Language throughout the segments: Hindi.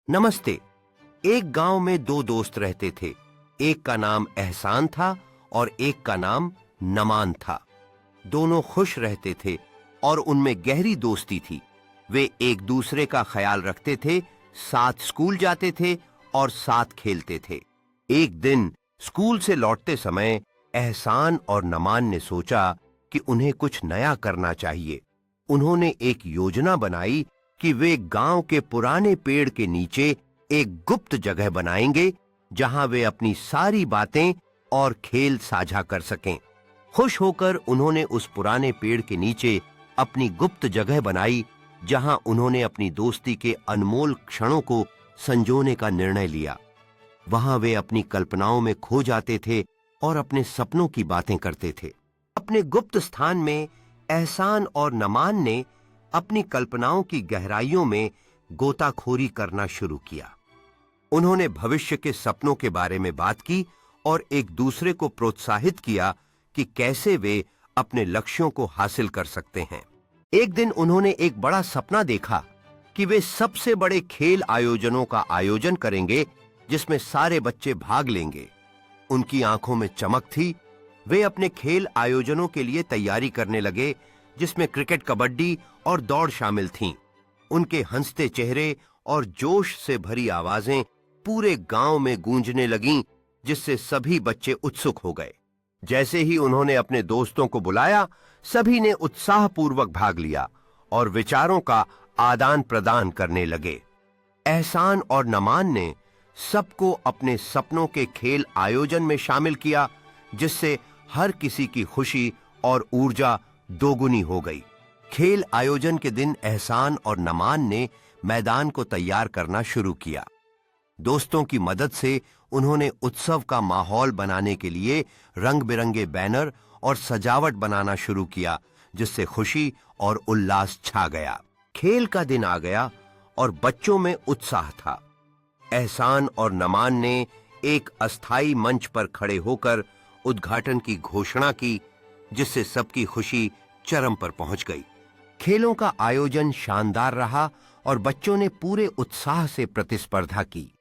नमस्ते। एक गांव में दो दोस्त रहते थे। एक का नाम एहसान था और एक का नाम नमान था। दोनों खुश रहते थे और उनमें गहरी दोस्ती थी। वे एक दूसरे का ख्याल रखते थे, साथ स्कूल जाते थे और साथ खेलते थे। एक दिन स्कूल से लौटते समय एहसान और नमान ने सोचा कि उन्हें कुछ नया करना चाहिए। उन्होंने एक योजना बनाई कि वे गांव के पुराने पेड़ के नीचे एक गुप्त जगह बनाएंगे जहां वे अपनी सारी बातें और खेल साझा कर सकें। खुश होकर उन्होंने उस पुराने पेड़ के नीचे अपनी गुप्त जगह बनाई जहां उन्होंने अपनी दोस्ती के अनमोल क्षणों को संजोने का निर्णय लिया। वहां वे अपनी कल्पनाओं में खो जाते थे और अपने सपनों की बातें करते थे। अपने गुप्त स्थान में एहसान और नमान ने अपनी कल्पनाओं की गहराइयों में गोताखोरी करना शुरू किया। उन्होंने भविष्य के सपनों के बारे में बात की और एक दूसरे को प्रोत्साहित किया कि कैसे वे अपने लक्ष्यों को हासिल कर सकते हैं। एक दिन उन्होंने एक बड़ा सपना देखा कि वे सबसे बड़े खेल आयोजनों का आयोजन करेंगे जिसमें सारे बच्चे भाग लेंगे। उनकी आंखों में चमक थी। वे अपने खेल आयोजनों के लिए तैयारी करने लगे जिसमें क्रिकेट, कबड्डी और दौड़ शामिल थीं। उनके हंसते चेहरे और जोश से भरी आवाजें पूरे गांव में गूंजने लगीं, जिससे सभी बच्चे उत्सुक हो गए। जैसे ही उन्होंने अपने दोस्तों को बुलाया, सभी ने उत्साहपूर्वक भाग लिया और विचारों का आदान प्रदान करने लगे। एहसान और नमान ने सबको अपने सपनों के खेल आयोजन में शामिल किया, जिससे हर किसी की खुशी और ऊर्जा दोगुनी हो गई। खेल आयोजन के दिन एहसान और नमान ने मैदान को तैयार करना शुरू किया। दोस्तों की मदद से उन्होंने उत्सव का माहौल बनाने के लिए रंग बिरंगे बैनर और सजावट बनाना शुरू किया, जिससे खुशी और उल्लास छा गया। खेल का दिन आ गया और बच्चों में उत्साह था। एहसान और नमान ने एक अस्थाई मंच पर खड़े होकर उद्घाटन की घोषणा की, जिससे सबकी खुशी चरम पर पहुंच गई। खेलों का आयोजन शानदार रहा और बच्चों ने पूरे उत्साह से प्रतिस्पर्धा की।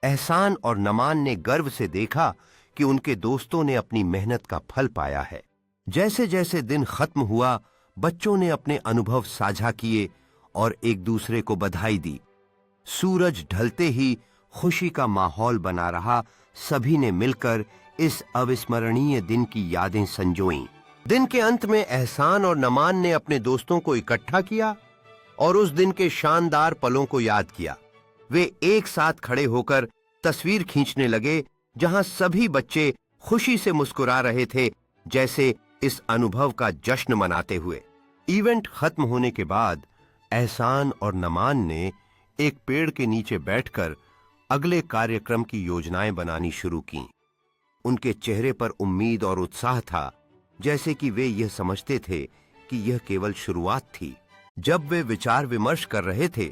एहसान और नमान ने गर्व से देखा कि उनके दोस्तों ने अपनी मेहनत का फल पाया है। जैसे जैसे दिन खत्म हुआ, बच्चों ने अपने अनुभव साझा किए और एक दूसरे को बधाई दी। सूरज ढलते ही खुशी का माहौल बना रहा। सभी ने मिलकर इस अविस्मरणीय दिन की यादें संजोईं। दिन के अंत में एहसान और नमान ने अपने दोस्तों को इकट्ठा किया और उस दिन के शानदार पलों को याद किया। वे एक साथ खड़े होकर तस्वीर खींचने लगे, जहां सभी बच्चे खुशी से मुस्कुरा रहे थे, जैसे इस अनुभव का जश्न मनाते हुए। इवेंट खत्म होने के बाद एहसान और नमान ने एक पेड़ के नीचे बैठकर अगले कार्यक्रम की योजनाएं बनानी शुरू कीं। उनके चेहरे पर उम्मीद और उत्साह था, जैसे कि वे यह समझते थे कि यह केवल शुरुआत थी। जब वे विचार विमर्श कर रहे थे,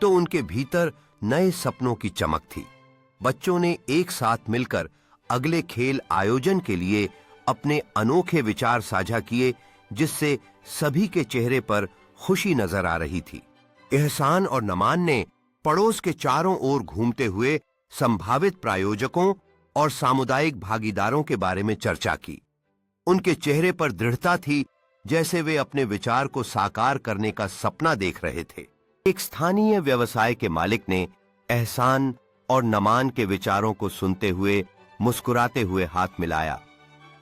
तो उनके भीतर नए सपनों की चमक थी। बच्चों ने एक साथ मिलकर अगले खेल आयोजन के लिए अपने अनोखे विचार साझा किए, जिससे सभी के चेहरे पर खुशी नजर आ रही थी। एहसान और नमान ने पड़ोस के चारों ओर घूमते हुए संभावित प्रायोजकों और सामुदायिक भागीदारों के बारे में चर्चा की। उनके चेहरे पर दृढ़ता थी, जैसे वे अपने विचार को साकार करने का सपना देख रहे थे। एक स्थानीय व्यवसाय के मालिक ने एहसान और नमान के विचारों को सुनते हुए मुस्कुराते हुए हाथ मिलाया,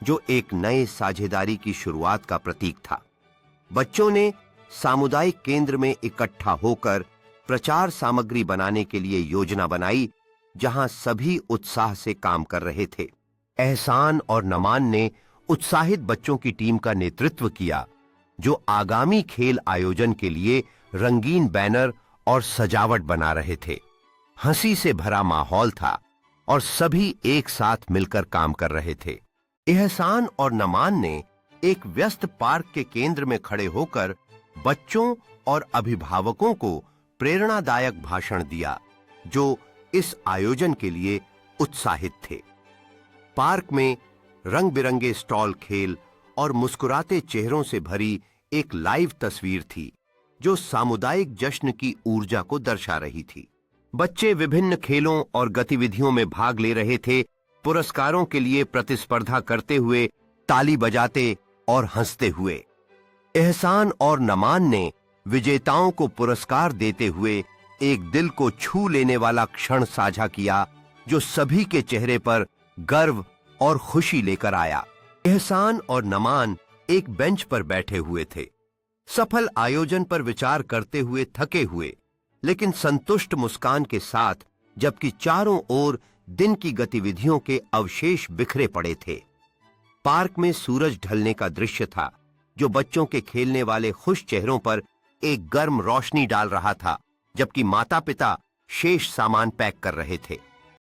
जो एक नए साझेदारी की शुरुआत का प्रतीक था। बच्चों ने सामुदायिक केंद्र में इकट्ठा होकर प्रचार सामग्री बनाने के लिए योजना बनाई, जहां सभी उत्साह से काम कर रहे थे। एहसान और नमान ने उत्साहित बच्चों की टीम का नेतृत्व किया, जो आगामी खेल आयोजन के लिए रंगीन बैनर और सजावट बना रहे थे। हंसी से भरा माहौल था और सभी एक साथ मिलकर काम कर रहे थे। एहसान और नमान ने एक व्यस्त पार्क के केंद्र में खड़े होकर बच्चों और अभिभावकों को प्रेरणादायक भाषण दिया, जो इस आयोजन के लिए उत्साहित थे। पार्क में रंग बिरंगे स्टॉल, खेल और मुस्कुराते चेहरों से भरी एक लाइव तस्वीर थी, जो सामुदायिक जश्न की ऊर्जा को दर्शा रही थी। बच्चे विभिन्न खेलों और गतिविधियों में भाग ले रहे थे, पुरस्कारों के लिए प्रतिस्पर्धा करते हुए, ताली बजाते और हंसते हुए। एहसान और नमान ने विजेताओं को पुरस्कार देते हुए एक दिल को छू लेने वाला क्षण साझा किया, जो सभी के चेहरे पर गर्व और खुशी लेकर आया। एहसान और नमान एक बेंच पर बैठे हुए थे, सफल आयोजन पर विचार करते हुए थके हुए, लेकिन संतुष्ट मुस्कान के साथ, जबकि चारों ओर दिन की गतिविधियों के अवशेष बिखरे पड़े थे। पार्क में सूरज ढलने का दृश्य था, जो बच्चों के खेलने वाले खुश चेहरों पर एक गर्म रोशनी डाल रहा था, जबकि माता-पिता शेष सामान पैक कर रहे थे।